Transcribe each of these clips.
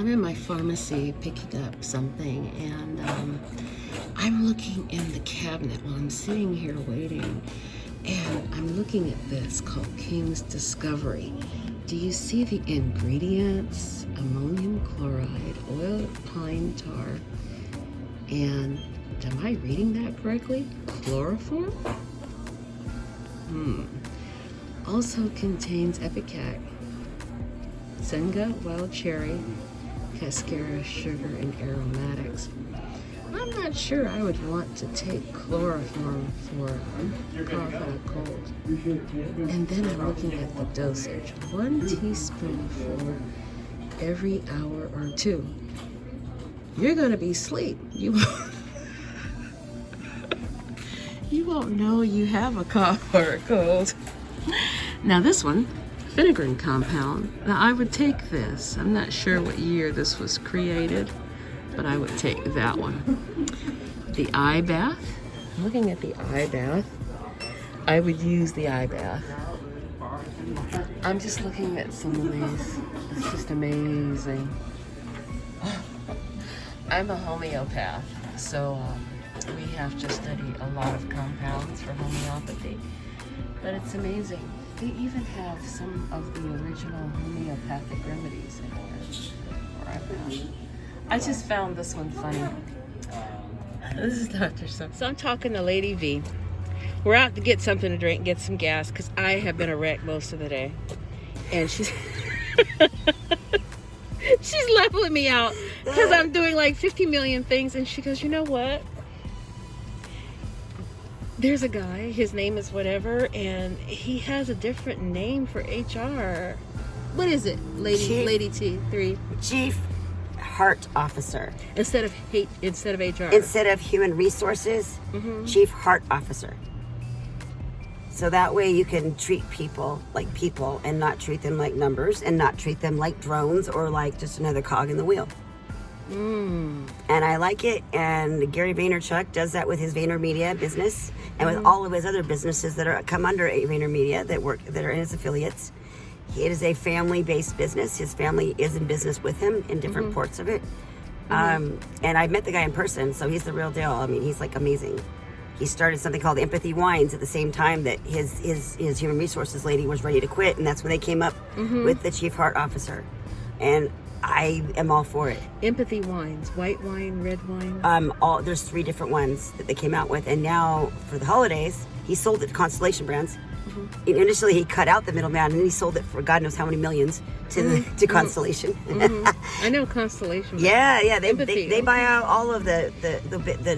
I'm in my pharmacy picking up something, and I'm looking in the cabinet while I'm sitting here waiting, and I'm looking at this called King's Discovery. Do you see the ingredients? Ammonium chloride, oil of pine tar, and am I reading that correctly? Chloroform? Also contains ipecac, senga, wild cherry, cascara, sugar, and aromatics. I'm not sure I would want to take chloroform for cough and a cold. And then I'm looking at the dosage. 1 teaspoonful every hour or 2. You're gonna be asleep. You won't know you have a cough or a cold. Now this one, vinegar compound. Now I would take this. I'm not sure what year this was created, but I would take that one. The eye bath. I'm looking at the eye bath. I would use the eye bath. I'm just looking at some of these. It's just amazing. I'm a homeopath, so we have to study a lot of compounds for homeopathy, but it's amazing. They even have some of the original homeopathic remedies in here. I just found this one funny. This is Dr. So I'm talking to Lady V. We're out to get something to drink, get some gas, because I have been a wreck most of the day. And she's she's leveling me out because I'm doing like 50 million things. And she goes, you know what? There's a guy, his name is whatever, and he has a different name for HR. What is it, Lady T3? Chief Heart Officer. Instead of HR. Instead of Human Resources, Chief Heart Officer. So that way you can treat people like people and not treat them like numbers and not treat them like drones or like just another cog in the wheel. And I like it, and Gary Vaynerchuk does that with his VaynerMedia business and with all of his other businesses that are come under VaynerMedia that are in his affiliates. It is a family-based business. His family is in business with him in different parts of it. And I met the guy in person, so he's the real deal. I mean, he's like amazing. He started something called Empathy Wines at the same time that his human resources lady was ready to quit, and that's when they came up with the Chief Heart Officer. And I am all for it. Empathy Wines, white wine, red wine. There's 3 different ones that they came out with, and now for the holidays, he sold it to Constellation Brands. Initially, he cut out the middleman, and he sold it for God knows how many millions to Constellation. I know Constellation. Yeah. They buy out all of the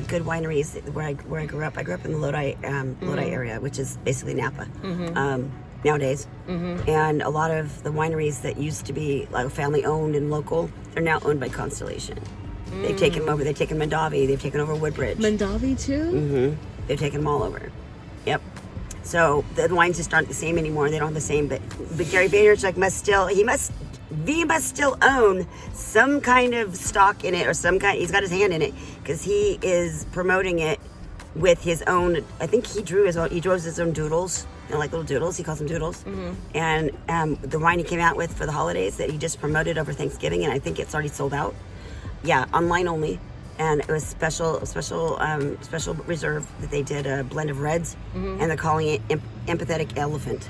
good wineries where I grew up. I grew up in the Lodi area, which is basically Napa. Nowadays, and a lot of the wineries that used to be like family owned and local, they're now owned by Constellation. They've taken them over. They've taken Mondavi. They've taken over Woodbridge. Mondavi too. They've taken them all over. Yep. So the wines just aren't the same anymore. They don't have the same. But Gary Vaynerchuk must still own some kind of stock in it or some kind. He's got his hand in it because he is promoting it with his own. I think he drove his own doodles. Like little doodles, he calls them doodles. And the wine he came out with for the holidays that he just promoted over Thanksgiving, and I think it's already sold out. Yeah, online only, and it was special reserve that they did a blend of reds, and they're calling it Empathetic Elephant.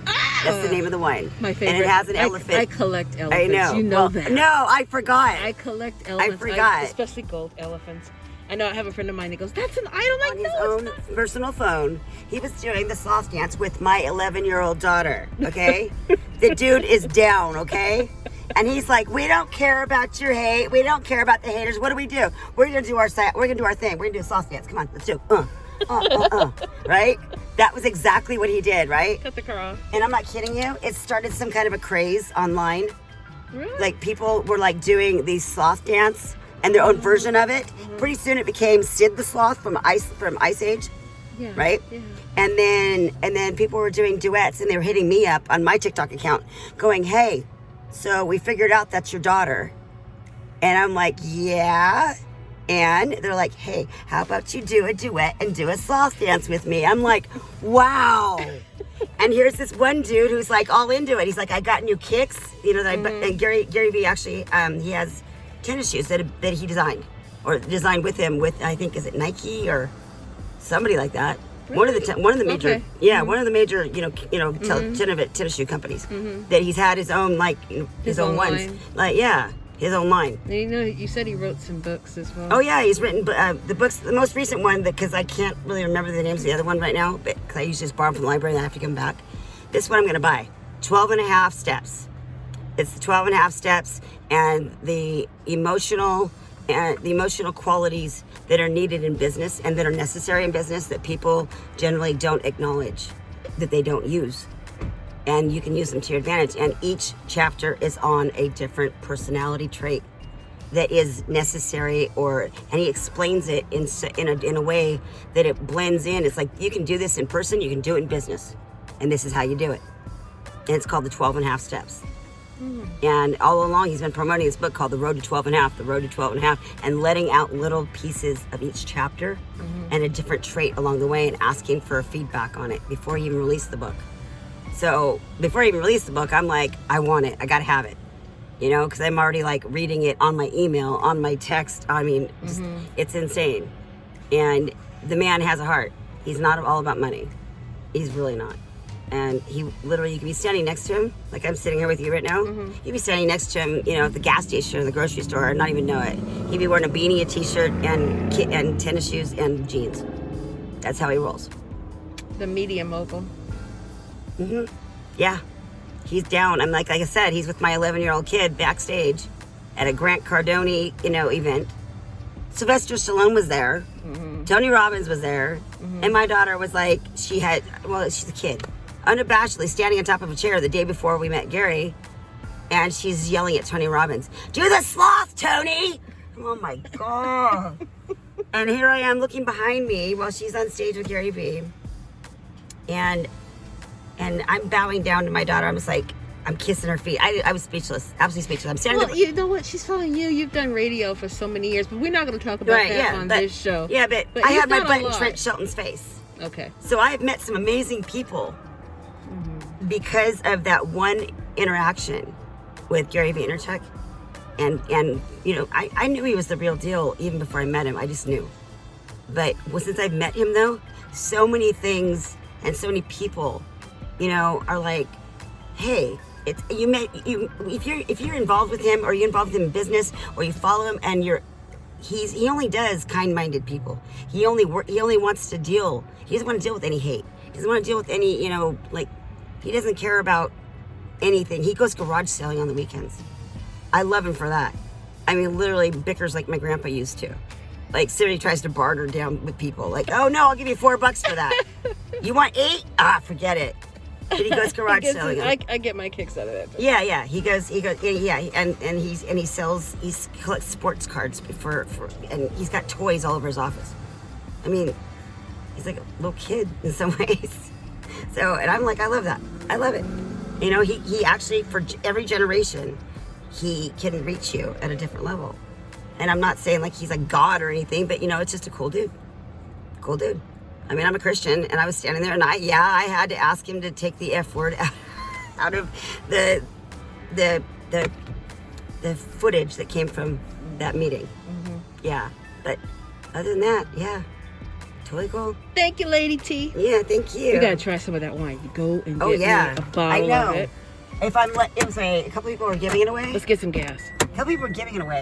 That's the name of the wine. My favorite. And it has an elephant. I collect elephants. I know. You know that. No, I forgot. I collect elephants. I forgot. Especially gold elephants. I know I have a friend of mine that goes, that's an idol. On his own personal phone, he was doing the sloth dance with my 11-year-old daughter, okay? The dude is down, okay? And he's like, we don't care about your hate. We don't care about the haters. What do? We're going to do our thing. We're going to do a sloth dance. Come on, let's do it. Right? That was exactly what he did, right? Cut the car off. And I'm not kidding you. It started some kind of a craze online. Really? Like people were like doing these sloth dance and their own version of it. Pretty soon it became Sid the Sloth from Ice Age, right? Yeah. And then people were doing duets, and they were hitting me up on my TikTok account, going, "Hey, so we figured out that's your daughter," and I'm like, "Yeah." And they're like, "Hey, how about you do a duet and do a sloth dance with me?" I'm like, "Wow." And here's this one dude who's like all into it. He's like, I got new kicks, you know. That and Gary Vee actually, he has tennis shoes that he designed or designed with him with, I think, is it Nike or somebody like that. Really? One of the major, Okay. one of the major, tennis shoe companies that he's had his own his own ones, line. His own line. And you said he wrote some books as well. Oh yeah, he's written the books. The most recent one, because I can't really remember the names of the other one right now, but cause I usually just borrow them from the library and I have to come back. This one I'm going to buy. 12 and a half steps. It's the 12 and a half steps and the emotional qualities that are needed in business and that are necessary in business that people generally don't acknowledge, that they don't use. And you can use them to your advantage. And each chapter is on a different personality trait that is necessary, and he explains it in a way that it blends in. It's like, you can do this in person, you can do it in business, and this is how you do it. And it's called the 12 and a half steps. And all along he's been promoting this book called The Road to 12 and a Half, The Road to 12 and a Half, and letting out little pieces of each chapter and a different trait along the way and asking for feedback on it before he even released the book. So before I even released the book, I'm like, I want it. I got to have it. You know, because I'm already like reading it on my email, on my text. I mean, just, it's insane. And the man has a heart. He's not all about money. He's really not. And he literally, you can be standing next to him, like I'm sitting here with you right now. You'd be standing next to him, at the gas station or the grocery store and not even know it. He'd be wearing a beanie, a t-shirt, and tennis shoes and jeans. That's how he rolls. The media mogul. Yeah. He's down. I'm like I said, he's with my 11-year-old kid backstage at a Grant Cardone, event. Sylvester Stallone was there. Tony Robbins was there. And my daughter was like, she's a kid. Unabashedly standing on top of a chair the day before we met Gary. And she's yelling at Tony Robbins, "Do the sloth, Tony!" Oh my God. And here I am looking behind me while she's on stage with Gary Vee. And I'm bowing down to my daughter. I'm just like, I'm kissing her feet. I was speechless, absolutely speechless. I'm standing there. You know what? She's following you. You've done radio for so many years, but we're not going to talk about that on this show. Yeah, but I have my butt in Trent Shelton's face. Okay. So I have met some amazing people because of that one interaction with Gary Vaynerchuk. And I knew he was the real deal even before I met him. I just knew. But since I've met him, though, so many things and so many people, are like, hey, if you're involved with him or you're involved with him in business or you follow him and he only does kind-minded people. He only wants to deal. He doesn't want to deal with any hate. He doesn't want to deal with any, he doesn't care about anything. He goes garage selling on the weekends. I love him for that. I mean, literally bickers like my grandpa used to. Like, Siri tries to barter down with people. Like, oh no, I'll give you $4 for that. You want 8? Forget it. But he goes garage selling. I get my kicks out of that. But. Yeah. He goes. Yeah, and he collects sports cards and he's got toys all over his office. I mean, he's like a little kid in some ways. So, and I'm like, I love that. I love it. He actually, for every generation, he can reach you at a different level. And I'm not saying like he's like God or anything, but it's just a cool dude. Cool dude. I mean, I'm a Christian, and I was standing there, and I had to ask him to take the F word out of the footage that came from that meeting. Yeah, but other than that, yeah, totally cool. Thank you, Lady T. Yeah, thank you. We gotta try some of that wine. You go and get me a bottle I know. of it. If a couple people are giving it away. Let's get some gas. A couple people are giving it away.